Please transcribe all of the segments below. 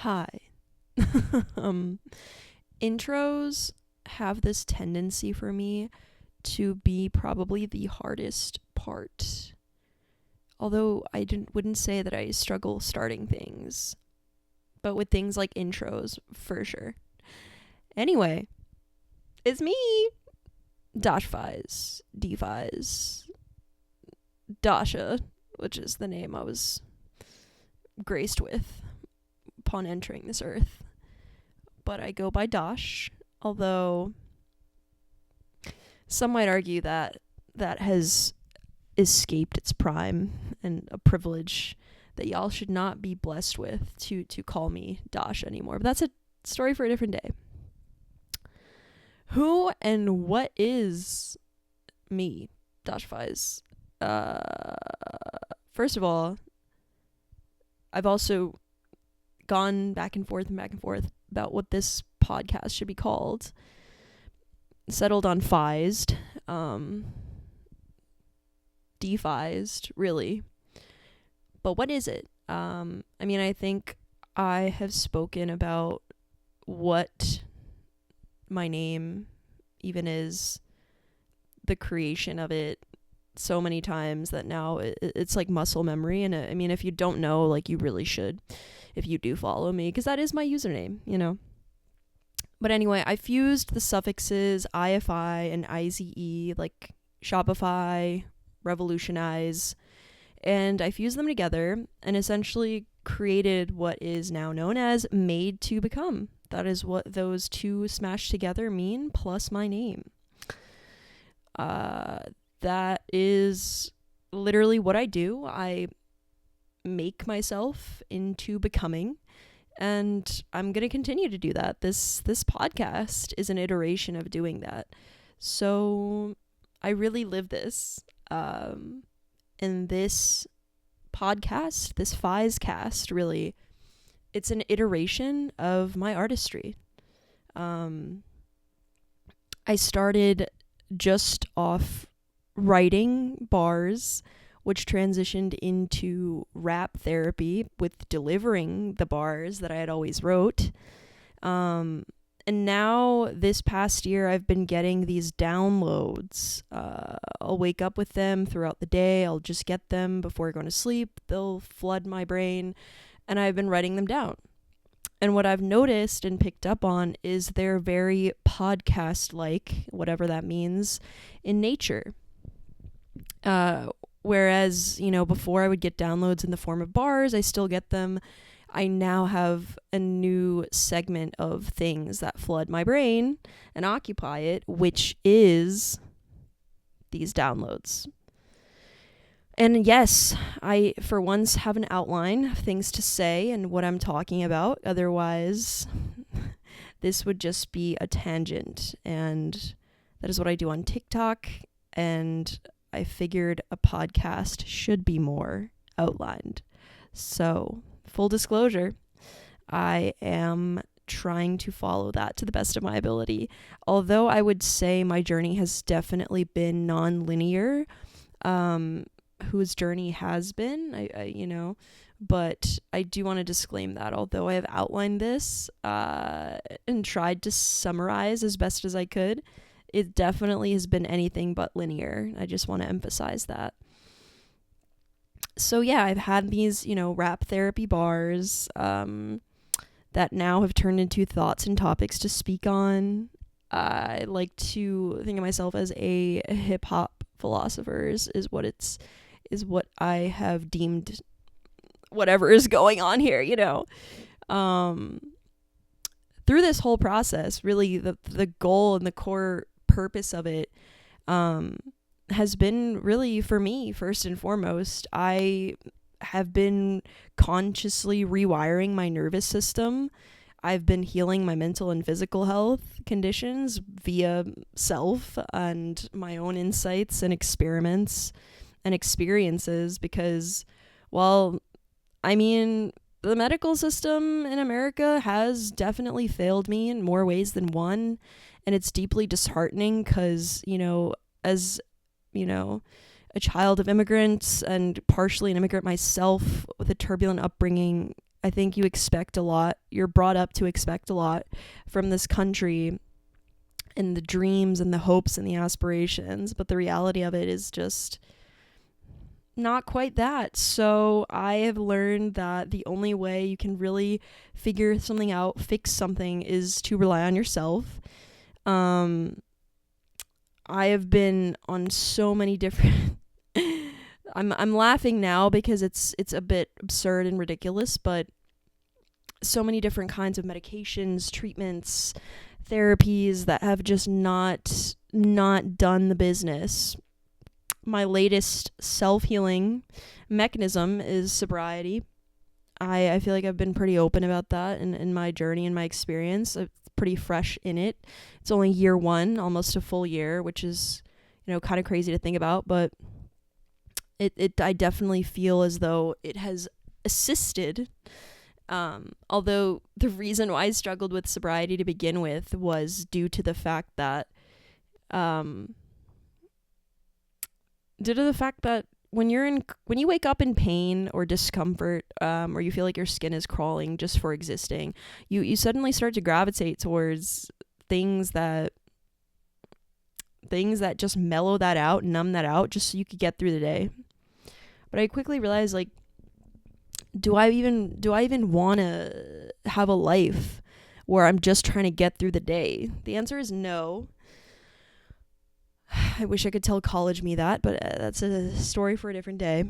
Hi. um, Intros have this tendency for me to be probably the hardest part. Although wouldn't say that I struggle starting things, but with things like intros, for sure. Anyway, it's me, DFyzed, Dasha, which is the name I was graced with upon entering this earth. But I go by Dash, although some might argue that that has escaped its prime and a privilege that y'all should not be blessed with to call me Dash anymore. But that's a story for a different day. Who and what is me, DashFyzed? First of all, I've also gone back and forth about what this podcast should be called. Settled on Fyzed. DFyzed, really. But what is it? I think I have spoken about what my name even is, the creation of it, so many times that now it's like muscle memory. And if you don't know, like, you really should, if you do follow me, because that is my username, you know. But anyway, I fused the suffixes IFI and IZE, like Shopify, revolutionize, and I fused them together and essentially created what is now known as Made to Become. That is what those two smashed together mean, plus my name. That is literally what I do. I make myself into becoming, and I'm going to continue to do that. This podcast is an iteration of doing that. So I really live this. And this podcast, this Fyzcast, really, it's an iteration of my artistry. I started just off writing bars, which transitioned into rap therapy with delivering the bars that I had always wrote. And now this past year, I've been getting these downloads. I'll wake up with them throughout the day. I'll just get them before going to sleep. They'll flood my brain, and I've been writing them down. And what I've noticed and picked up on is they're very podcast-like, whatever that means, in nature. Whereas, before I would get downloads in the form of bars, I still get them. I now have a new segment of things that flood my brain and occupy it, which is these downloads. And yes, I, for once, have an outline of things to say and what I'm talking about. Otherwise, this would just be a tangent. And that is what I do on TikTok. And I figured a podcast should be more outlined. So, full disclosure, I am trying to follow that to the best of my ability. Although I would say my journey has definitely been non-linear. Whose journey has been, but I do want to disclaim that although I have outlined this and tried to summarize as best as I could, it definitely has been anything but linear. I just want to emphasize that. So yeah, I've had these, rap therapy bars that now have turned into thoughts and topics to speak on. I like to think of myself as a hip-hop philosopher is what I have deemed whatever is going on here, Through this whole process, really the goal and the core purpose of it has been really, for me, first and foremost, I have been consciously rewiring my nervous system. I've been healing my mental and physical health conditions via self and my own insights and experiments and experiences, because, the medical system in America has definitely failed me in more ways than one, and it's deeply disheartening because, as, a child of immigrants and partially an immigrant myself with a turbulent upbringing, I think you expect a lot. You're brought up to expect a lot from this country and the dreams and the hopes and the aspirations, but the reality of it is just not quite that. So I have learned that the only way you can really figure something out, fix something, is to rely on yourself. I have been on so many different I'm laughing now because it's a bit absurd and ridiculous, but so many different kinds of medications, treatments, therapies that have just not done the business. My latest self-healing mechanism is sobriety. I feel like I've been pretty open about that in my journey and my experience. I'm pretty fresh in it. It's only year 1, almost a full year, which is, kind of crazy to think about, but I definitely feel as though it has assisted. Although the reason why I struggled with sobriety to begin with was due to the fact that when you wake up in pain or discomfort, or you feel like your skin is crawling just for existing, you suddenly start to gravitate towards things that just mellow that out, numb that out, just so you could get through the day. But I quickly realized, like, do I even want to have a life where I'm just trying to get through the day? The answer is no. I wish I could tell college me that, but that's a story for a different day.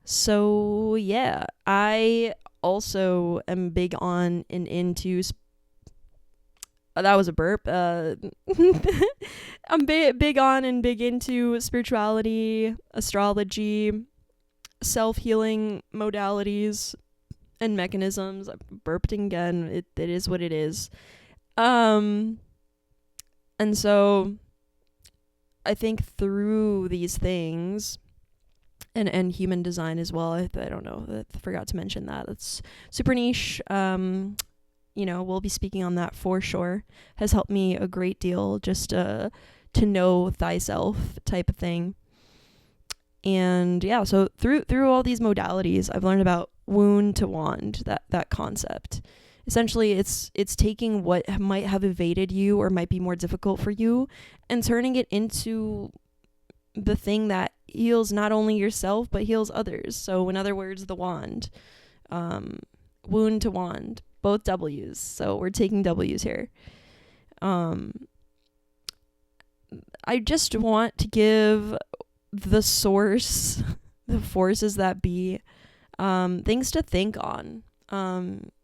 So, yeah, I also am big on and into that was a burp. I'm big on and big into spirituality, astrology, self-healing modalities and mechanisms. I'm burping again. It is what it is. And so I think through these things and human design as well, I don't know, I forgot to mention that. That's super niche. We'll be speaking on that for sure. Has helped me a great deal, just to know thyself type of thing. And yeah, so through all these modalities, I've learned about wound to wand, that concept. Essentially, it's taking what might have evaded you or might be more difficult for you and turning it into the thing that heals not only yourself but heals others. So in other words, the wand. Wound to wand. Both W's, so we're taking W's here. I just want to give the source, the forces that be, things to think on.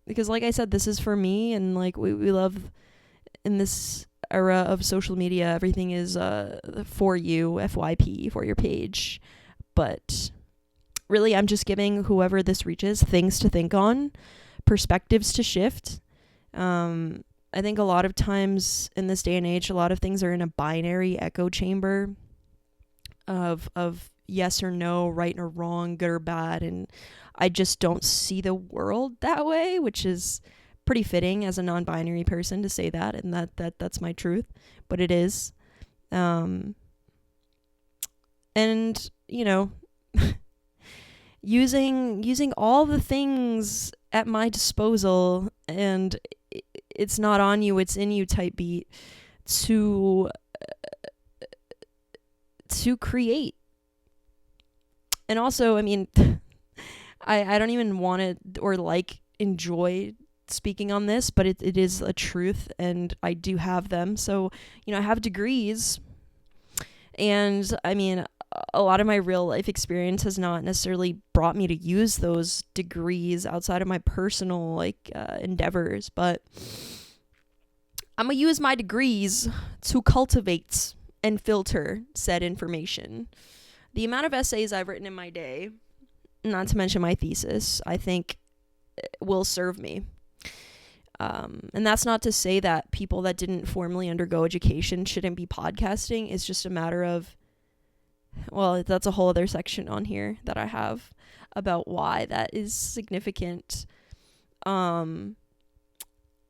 Because like I said, this is for me, and like we love in this era of social media, everything is for you, FYP, for your page. But really, I'm just giving whoever this reaches things to think on, perspectives to shift. I think a lot of times in this day and age, a lot of things are in a binary echo chamber of yes or no, right or wrong, good or bad, and I just don't see the world that way, which is pretty fitting as a non-binary person to say that, and that's my truth, but it is. And using all the things at my disposal, and it's not on you, it's in you type beat, to create. And also, I mean, I don't even want to or enjoy speaking on this, but it is a truth, and I do have them. So, I have degrees, and I mean, a lot of my real life experience has not necessarily brought me to use those degrees outside of my personal endeavors, but I'm gonna use my degrees to cultivate and filter said information. The amount of essays I've written in my day, not to mention my thesis, I think will serve me. And that's not to say that people that didn't formally undergo education shouldn't be podcasting. It's just a matter of, well, that's a whole other section on here that I have about why that is significant.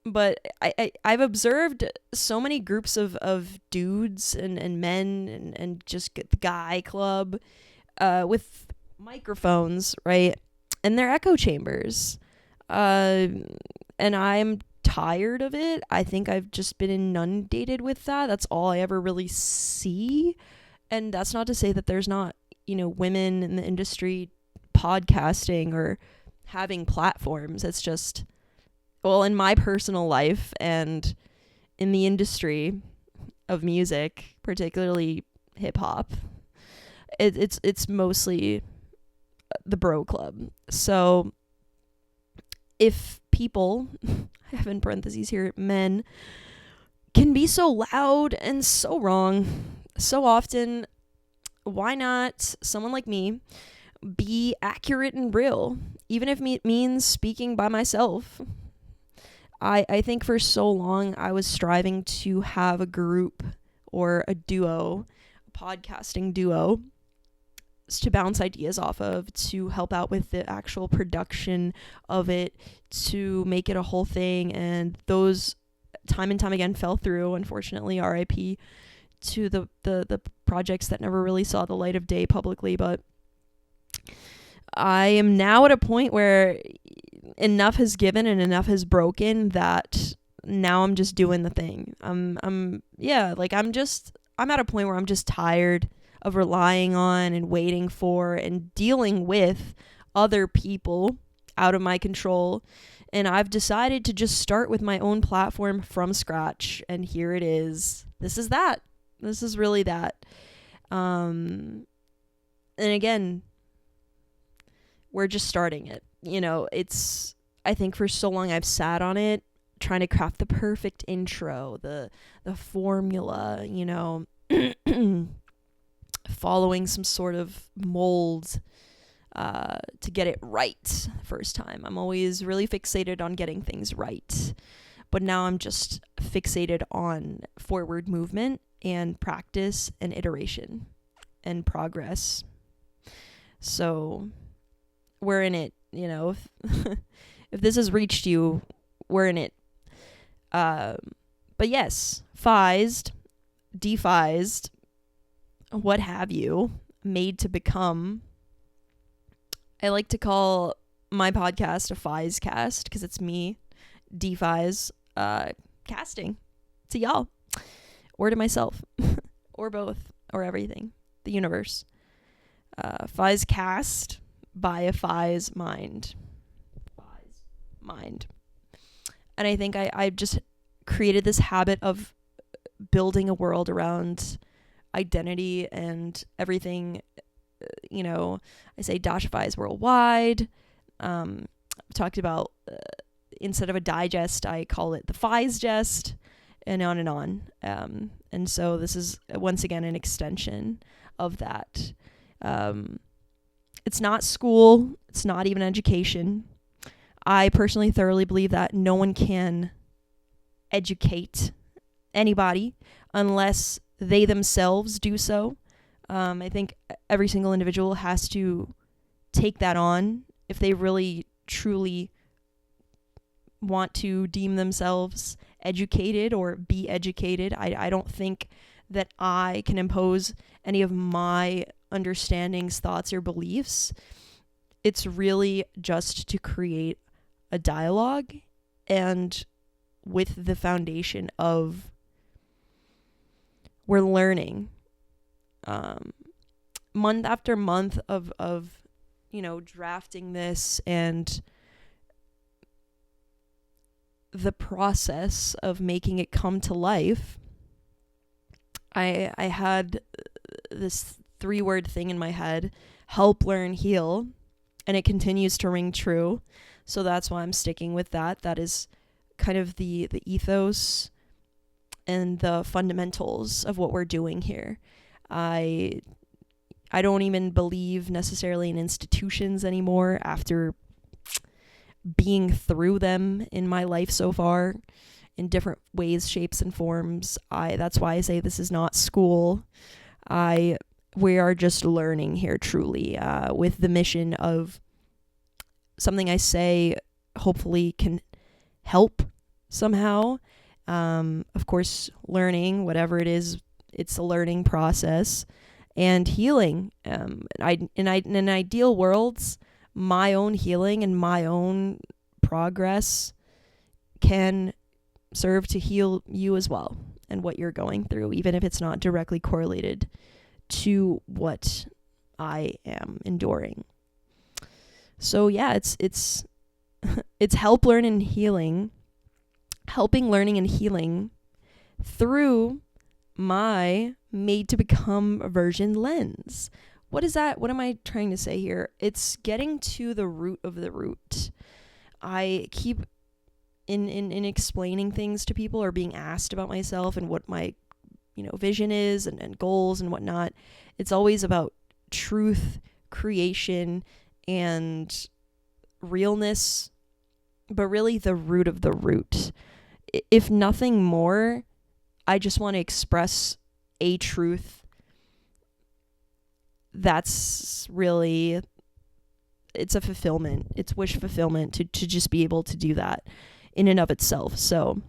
But I've observed so many groups of dudes and men and just the guy club with microphones, right? and they're echo chambers. And I'm tired of it. I think I've just been inundated with that. That's all I ever really see. And that's not to say that there's not, women in the industry podcasting or having platforms. It's just, well, in my personal life and in the industry of music, particularly hip hop, it's mostly the bro club. So if people, I have in parentheses here, men, can be so loud and so wrong so often, why not someone like me be accurate and real, even if it means speaking by myself? I think for so long I was striving to have a group or a duo, a podcasting duo, to bounce ideas off of, to help out with the actual production of it, to make it a whole thing. And those time and time again fell through, unfortunately, RIP to the projects that never really saw the light of day publicly. But I am now at a point where enough has given and enough has broken that now I'm just doing the thing. I'm at a point where I'm just tired of relying on and waiting for and dealing with other people out of my control. And I've decided to just start with my own platform from scratch. And here it is. This is that. This is really that. And again, we're just starting it. I think for so long I've sat on it, trying to craft the perfect intro, the formula, following some sort of mold to get it right first time. I'm always really fixated on getting things right. But now I'm just fixated on forward movement and practice and iteration and progress. So we're in it, if this has reached you, we're in it. But yes, DFyzed, what have you, made to become. I like to call my podcast a Fyzcast because it's me, DFyzed, casting to y'all, or to myself, or both, or everything, the universe. Fyzcast by a Fyz mind. And I think I just created this habit of building a world around identity and everything. I say Dasha Fyzed worldwide. I've talked about instead of a digest, I call it the Fyzed, and on and on. And so this is once again an extension of that. It's not school. It's not even education. I personally thoroughly believe that no one can educate anybody unless they themselves do so. I think every single individual has to take that on if they really, truly want to deem themselves educated or be educated. I don't think that I can impose any of my understandings, thoughts, or beliefs. It's really just to create a dialogue, and with the foundation of we're learning month after month of drafting this, and the process of making it come to life. I had this 3-word thing in my head: help, learn, heal, and it continues to ring true. So that's why I'm sticking with that. That is kind of the ethos and the fundamentals of what we're doing here. I don't even believe necessarily in institutions anymore after being through them in my life so far in different ways, shapes, and forms. That's why I say this is not school. We are just learning here truly, with the mission of something I say hopefully can help somehow. Of course, learning, whatever it is, it's a learning process, and healing. In ideal worlds, my own healing and my own progress can serve to heal you as well and what you're going through, even if it's not directly correlated to what I am enduring. So yeah, it's helping learning and healing through my made to become version lens. What is that? What am I trying to say here? It's getting to the root of the root. I keep in explaining things to people or being asked about myself and what my, vision is and goals and whatnot. It's always about truth, creation, and realness, but really the root of the root. If nothing more, I just want to express a truth that's really, it's a fulfillment. It's wish fulfillment to just be able to do that in and of itself. So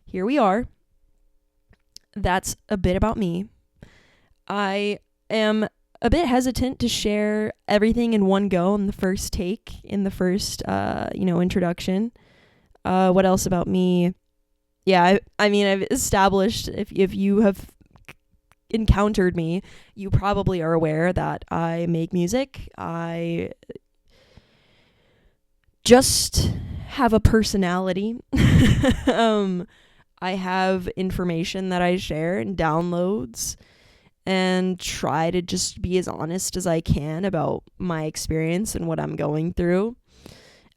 here we are. That's a bit about me. I am a bit hesitant to share everything in one go in the first take, in the first, introduction. What else about me? Yeah, I mean, I've established, if you have encountered me, you probably are aware that I make music. I just have a personality. I have information that I share and downloads and try to just be as honest as I can about my experience and what I'm going through.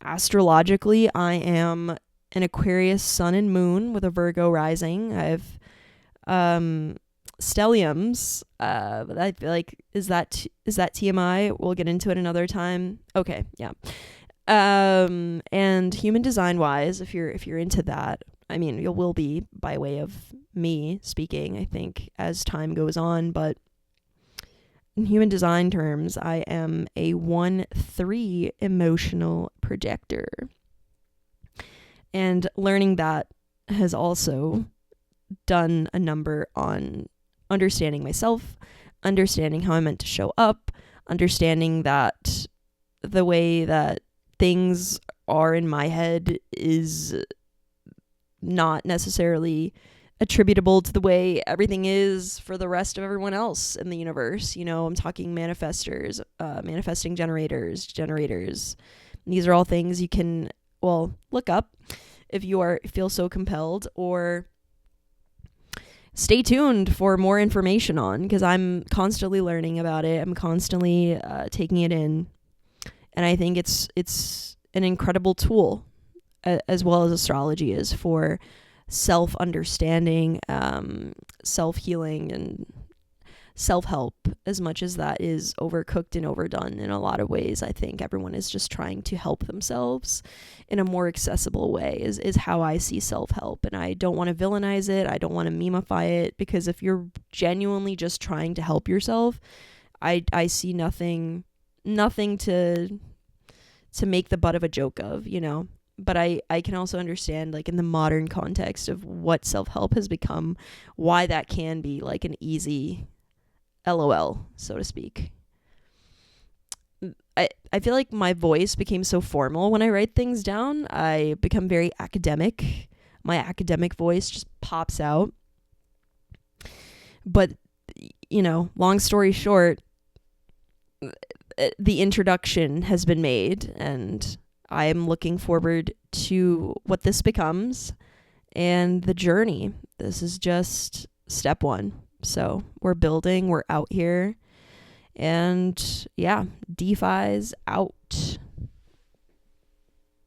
Astrologically, I am an Aquarius sun and moon with a Virgo rising. I have stelliums. I feel like, is that TMI? We'll get into it another time. Okay, yeah. And human design wise, if you're into that, I mean, you will be by way of me speaking, I think, as time goes on. But in human design terms, I am a 1-3 emotional projector. And learning that has also done a number on understanding myself, understanding how I'm meant to show up, understanding that the way that things are in my head is not necessarily attributable to the way everything is for the rest of everyone else in the universe. I'm talking manifestors, manifesting generators. These are all things you can, look up if you feel so compelled, or stay tuned for more information on, because I'm constantly learning about it. I'm constantly taking it in, and I think it's an incredible tool, as well as astrology is, for self-understanding, self-healing, and self-help, as much as that is overcooked and overdone in a lot of ways. I think everyone is just trying to help themselves in a more accessible way, is how I see self-help. And I don't want to villainize it. I don't want to memify it, because if you're genuinely just trying to help yourself, I see nothing to make the butt of a joke of, But I can also understand, like, in the modern context of what self-help has become, why that can be like an easy LOL, so to speak. I feel like my voice became so formal when I write things down. I become very academic. My academic voice just pops out. But, long story short, the introduction has been made, and I am looking forward to what this becomes and the journey. This is just step one. So we're building, we're out here, and yeah, DFyzed out.